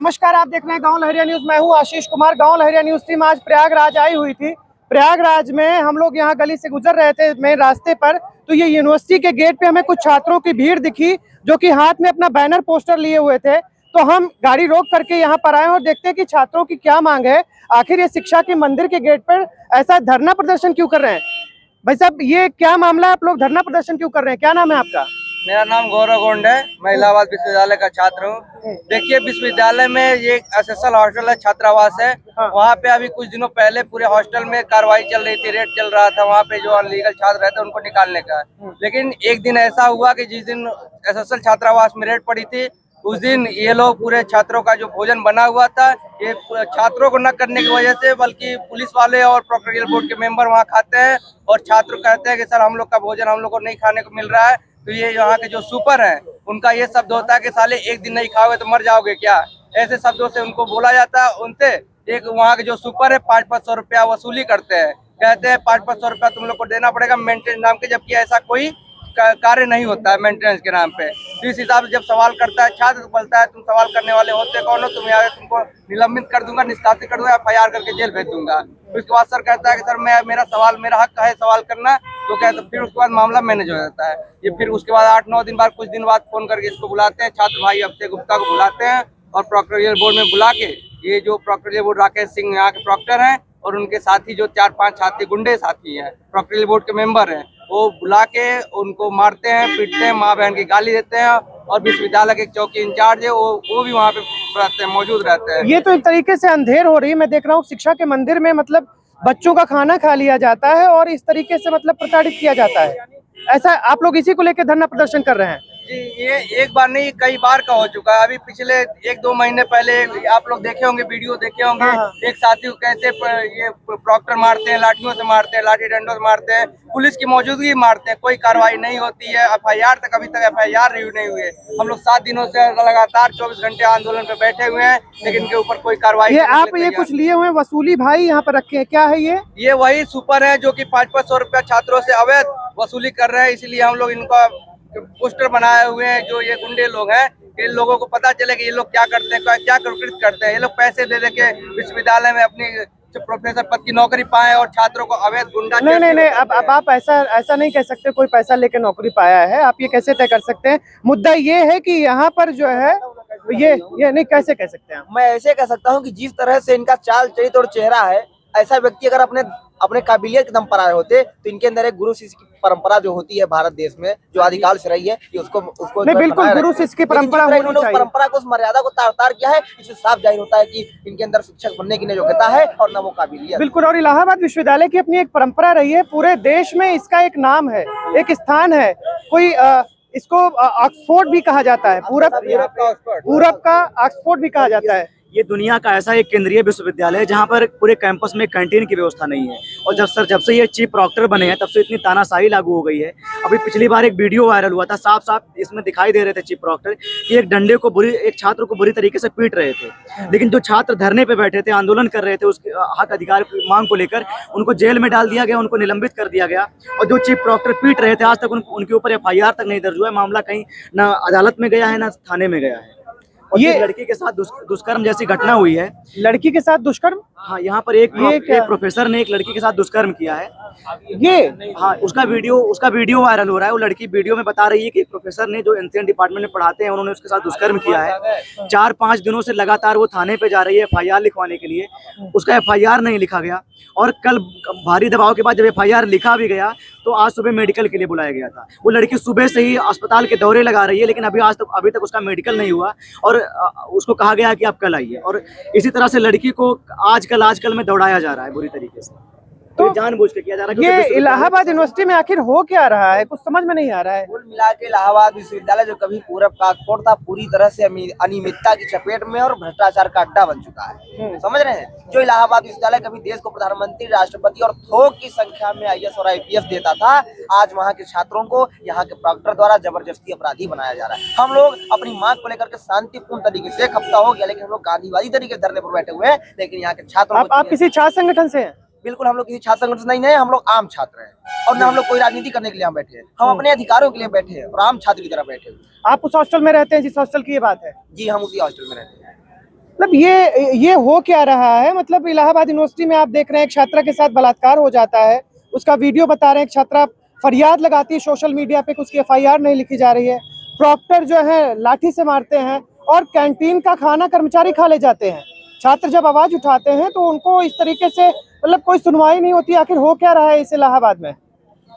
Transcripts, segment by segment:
नमस्कार, आप देख रहे हैं गांव लहरिया न्यूज। मैं हूं आशीष कुमार। गांव लहरिया न्यूज टीम आज प्रयागराज आई हुई थी। प्रयागराज में हम लोग यहां गली से गुजर रहे थे मेन रास्ते पर, तो ये यूनिवर्सिटी के गेट पे हमें कुछ छात्रों की भीड़ दिखी जो कि हाथ में अपना बैनर पोस्टर लिए हुए थे। तो हम गाड़ी रोक करके यहाँ पर आए और देखते हैं कि छात्रों की क्या मांग है। आखिर ये शिक्षा के मंदिर के गेट पर ऐसा धरना प्रदर्शन क्यों कर रहे हैं? भाई साहब, ये क्या मामला है? आप लोग धरना प्रदर्शन क्यों कर रहे हैं? क्या नाम है आपका? मेरा नाम गौरव गोंड है। मैं इलाहाबाद विश्वविद्यालय का छात्र हूँ। देखिए, विश्वविद्यालय में ये एसएसएल हॉस्टल है, छात्रावास है। हाँ। वहाँ पे अभी कुछ दिनों पहले पूरे हॉस्टल में कार्रवाई चल रही थी, रेड चल रहा था। वहाँ पे जो अनलीगल छात्र रहते उनको निकालने का। लेकिन एक दिन ऐसा हुआ कि जिस दिन एसएसएल छात्रावास में रेड पड़ी थी, उस दिन ये लोग पूरे छात्रों का जो भोजन बना हुआ था, ये छात्रों को न करने की वजह से, बल्कि पुलिस वाले और प्रोक्टोरियल बोर्ड के मेंबर वहाँ खाते हैं और छात्र कहते हैं कि सर हम लोग का भोजन हम लोग को नहीं खाने को मिल रहा है। तो ये यहाँ के जो सुपर हैं उनका ये शब्द होता है कि साले एक दिन नहीं खाओगे तो मर जाओगे क्या, ऐसे शब्दों से उनको बोला जाता है। उनसे एक वहाँ के जो सुपर है 500-500 रुपया वसूली करते हैं। कहते हैं 500-500 रुपया तुम लोग को देना पड़ेगा मेंटेनेंस नाम के, जबकि ऐसा कोई कार्य नहीं होता है मेंटेनेंस के नाम पे। तो इस हिसाब से जब सवाल करता है छात्र तो बोलता है तुम सवाल करने वाले होते कौन हो, तुम यहाँ तुमको निलंबित कर दूंगा, निष्कासित कर दूंगा, FIR करके जेल भेज दूंगा। तो उसके बाद सर कहता है कि सर मेरा सवाल, मेरा हक है सवाल करना। तो कहते फिर उसके बाद मामला मैनेज हो जाता है। ये फिर उसके बाद 8-9 दिन बाद, कुछ दिन बाद फोन करके इसको बुलाते हैं, छात्र भाई अभिषेक गुप्ता को बुलाते हैं और प्रोक्टोरियल बोर्ड में बुला के, ये जो प्रोक्टोरियल बोर्ड राकेश सिंह यहाँ के प्रॉक्टर हैं और उनके साथी जो 4-5 छात्री गुंडे साथी हैं, प्रोक्टोरियल बोर्ड के मेंबर हैं, वो बुला के उनको मारते हैं, पीटते हैं, माँ बहन की गाली देते हैं। और विश्वविद्यालय के चौकी इंचार्ज है वो भी वहाँ पे रहते हैं, मौजूद रहते हैं। ये तो एक तरीके से अंधेर हो रही है। मैं देख रहा हूँ शिक्षा के मंदिर में मतलब बच्चों का खाना खा लिया जाता है और इस तरीके से मतलब प्रताड़ित किया जाता है। ऐसा आप लोग इसी को लेकर धरना प्रदर्शन कर रहे हैं? जी, ये एक बार नहीं कई बार का हो चुका है। अभी पिछले 1-2 महीने पहले आप लोग देखे होंगे, वीडियो देखे होंगे। हाँ। एक साथी को कैसे ये प्रॉक्टर मारते हैं, लाठियों से मारते हैं, लाठी डंडों से मारते हैं, पुलिस की मौजूदगी मारते हैं, कोई कार्रवाई नहीं होती है। FIR तक अभी तक FIR रिव्यू नहीं हुए। हम लोग 7 दिनों से लगातार 24 घंटे आंदोलन पे बैठे हुए हैं, लेकिन इनके ऊपर कोई कार्रवाई। ये आप ये कुछ लिए हुए वसूली भाई यहाँ पर रखे हैं, क्या है ये वही सुपर है जो कि 500-500 रुपया छात्रों से अवैध वसूली कर रहे हैं। इसलिए हम लोग इनका पोस्टर बनाए हुए हैं। जो ये गुंडे लोग हैं, इन लोगों को पता चले कि ये लोग क्या करते हैं, क्या कुकृत करते हैं। ये लोग पैसे दे दे के विश्वविद्यालय में अपनी प्रोफेसर पद की नौकरी पाए और छात्रों को अवैध गुंडा। नहीं, अब आप ऐसा नहीं कह सकते कोई पैसा लेके नौकरी पाया है। आप ये कैसे तय कर सकते हैं? मुद्दा ये है कि यहाँ पर जो है ये नहीं कैसे कह सकते हैं? मैं ऐसे कह सकता हूँ कि जिस तरह से इनका चाल चरित्र और चेहरा है, ऐसा व्यक्ति अगर अपने काबिलियत के दम पर आए होते तो इनके अंदर एक गुरु शिष्य की परंपरा जो होती है भारत देश में, जो आदिकाल से रही है, कि उसको नहीं, बिल्कुल गुरु शिष्य की परंपरा होनी चाहिए। उस परंपरा को, उस मर्यादा को तार किया है। इससे साफ जाहिर होता है कि इनके अंदर शिक्षक बनने की न योग्यता है और न वो काबिलियत। बिल्कुल। और इलाहाबाद विश्वविद्यालय की अपनी एक परंपरा रही है, पूरे देश में इसका एक नाम है, एक स्थान है। कोई इसको ऑक्सफोर्ड भी कहा जाता है, पूरब का ऑक्सफोर्ड भी कहा जाता है। ये दुनिया का ऐसा एक केंद्रीय विश्वविद्यालय है जहाँ पर पूरे कैंपस में कैंटीन की व्यवस्था नहीं है। और जब से ये चीफ प्रॉक्टर बने हैं तब से इतनी तानाशाही लागू हो गई है। अभी पिछली बार एक वीडियो वायरल हुआ था, साफ साफ इसमें दिखाई दे रहे थे चीफ प्रॉक्टर कि एक डंडे को एक छात्र को बुरी तरीके से पीट रहे थे। लेकिन जो छात्र धरने पे बैठे थे, आंदोलन कर रहे थे उसके हक अधिकार की मांग को लेकर, उनको जेल में डाल दिया गया, उनको निलंबित कर दिया गया। और जो चीफ प्रॉक्टर पीट रहे थे, आज तक उनके ऊपर FIR तक नहीं दर्ज हुआ है। मामला कहीं न अदालत में गया है, न थाने में गया है। और ये लड़की के साथ दुष्कर्म जैसी घटना हुई है। लड़की के साथ दुष्कर्म? हाँ, यहाँ पर एक प्रोफेसर ने एक लड़की के साथ दुष्कर्म किया है। हाँ, उसका वीडियो वायरल हो रहा है। वो लड़की वीडियो में बता रही है कि प्रोफेसर ने, जो एनसीएन डिपार्टमेंट में पढ़ाते हैं, उन्होंने उसके साथ दुष्कर्म किया है। 4-5 दिनों से लगातार वो थाने पे जा रही है FIR लिखवाने के लिए। उसका FIR नहीं लिखा गया और कल भारी दबाव के बाद जब FIR लिखा भी गया तो आज सुबह मेडिकल के लिए बुलाया गया था। वो लड़की सुबह से ही अस्पताल के दौरे लगा रही है, लेकिन अभी तक उसका मेडिकल नहीं हुआ और उसको कहा गया कि आप कल आइए। और इसी तरह से लड़की को आजकल में दौड़ाया जा रहा है बुरी तरीके से। तो जानबूझ के किया जा रहा है। ये इलाहाबाद यूनिवर्सिटी में आखिर हो क्या रहा है, कुछ समझ में नहीं आ रहा है। कुल मिला के इलाहाबाद विश्वविद्यालय जो कभी पूरब का ऑक्सफोर्ड था, पूरी तरह से अनियमितता की चपेट में और भ्रष्टाचार का अड्डा बन चुका है। समझ रहे हैं? जो इलाहाबाद विश्वविद्यालय कभी देश को प्रधानमंत्री, राष्ट्रपति और थोक की संख्या में IAS और IPS देता था, आज वहाँ के छात्रों को यहाँ के प्रॉक्टर द्वारा जबरदस्ती अपराधी बनाया जा रहा है। हम लोग अपनी मांग को लेकर के शांतिपूर्ण तरीके से, एक हफ्ता हो गया, लेकिन हम लोग गांधीवादी तरीके से धरने पर बैठे हुए हैं। लेकिन यहाँ के छात्रों आप किसी छात्र संगठन से हैं? बिल्कुल, हम लोग किसी छात्र संगठन से नहीं है। हम लोग आम छात्र हैं और न हम लोग कोई राजनीति करने के लिए हम बैठे हैं। हम अपने अधिकारों के लिए बैठे हैं और आम छात्र की तरह बैठे हैं। आप उस हॉस्टल में रहते हैं जिस हॉस्टल की ये बात है? जी, हम उसी हॉस्टल में रहते हैं। मतलब ये हो क्या रहा है? मतलब इलाहाबाद यूनिवर्सिटी में आप देख रहे हैं एक छात्रा के साथ बलात्कार हो जाता है, उसका वीडियो बता रहे हैं, एक छात्रा फरियाद लगाती है सोशल मीडिया पे, उसकी एफआईआर नहीं लिखी जा रही है, प्रॉक्टर जो है लाठी से मारते हैं और कैंटीन का खाना कर्मचारी खा ले जाते हैं। छात्र जब आवाज उठाते हैं तो उनको इस तरीके से मतलब कोई सुनवाई नहीं होती। आखिर हो क्या रहा है इस इलाहाबाद में,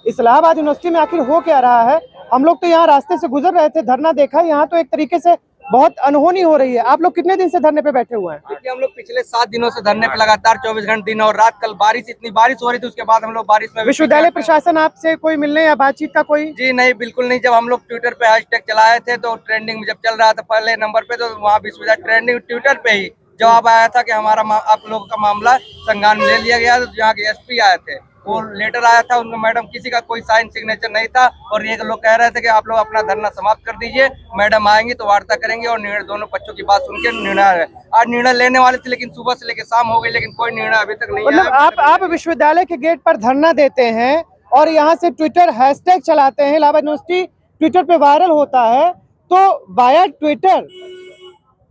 इस इलाहाबाद यूनिवर्सिटी में आखिर हो क्या रहा है? हम लोग तो यहाँ रास्ते से गुजर रहे थे, धरना देखा, यहाँ तो एक तरीके से बहुत अनहोनी हो रही है। आप लोग कितने दिन से धरने पे बैठे हुए हैं? क्योंकि हम लोग पिछले 7 दिनों से धरने पे लगातार 24 घंटे दिन और रात, कल बारिश, इतनी बारिश हो रही थी, उसके बाद हम लोग बारिश में विश्वविद्यालय प्रशासन आपसे कोई मिलने या बातचीत का कोई? जी नहीं, बिल्कुल नहीं। जब हम लोग ट्विटर पे हैशटैग चलाए थे तो ट्रेंडिंग में जब चल रहा था पहले नंबर पे, तो वहाँ विश्वविद्यालय ट्रेंडिंग ट्विटर पे ही जवाब आया था कि हमारा आप लोगों का मामला संज्ञान में ले लिया गया। तो यहाँ के एसपी आए थे, वो लेटर आया था, उनका मैडम किसी का कोई साइन सिग्नेचर नहीं था और ये लोग कह रहे थे कि आप लोग अपना धरना समाप्त कर दीजिए, मैडम आएंगी तो वार्ता करेंगे और निर्णय दोनों पक्षों की बात सुन के निर्णय। आज निर्णय लेने वाले थे लेकिन सुबह से लेकर शाम हो गई, लेकिन कोई निर्णय अभी तक नहीं आया। मतलब आप विश्वविद्यालय के गेट पर धरना देते हैं और यहाँ से ट्विटर हैशटैग चलाते हैं, इलाहाबाद यूनिवर्सिटी ट्विटर पे वायरल होता है, तो वाया ट्विटर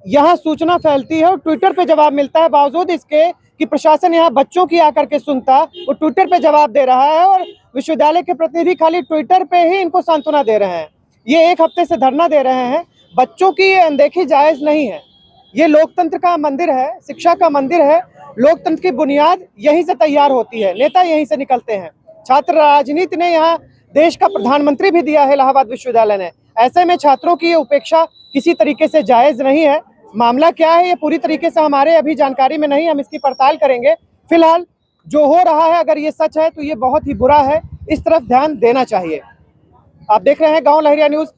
यहाँ सूचना फैलती है और ट्विटर पे जवाब मिलता है, बावजूद इसके कि प्रशासन यहाँ बच्चों की आकर के सुनता, वो ट्विटर पे जवाब दे रहा है और विश्वविद्यालय के प्रतिनिधि खाली ट्विटर पे ही इनको सांत्वना दे रहे हैं। ये 1 हफ्ते से धरना दे रहे हैं। बच्चों की ये अनदेखी जायज नहीं है। ये लोकतंत्र का मंदिर है, शिक्षा का मंदिर है। लोकतंत्र की बुनियाद यहीं से तैयार होती है, नेता यहीं से निकलते हैं। छात्र राजनीति ने यहाँ देश का प्रधानमंत्री भी दिया है इलाहाबाद विश्वविद्यालय ने। ऐसे में छात्रों की उपेक्षा किसी तरीके से जायज नहीं है। मामला क्या है ये पूरी तरीके से हमारे अभी जानकारी में नहीं, हम इसकी पड़ताल करेंगे। फिलहाल जो हो रहा है अगर ये सच है तो ये बहुत ही बुरा है, इस तरफ ध्यान देना चाहिए। आप देख रहे हैं गांव लहरिया न्यूज।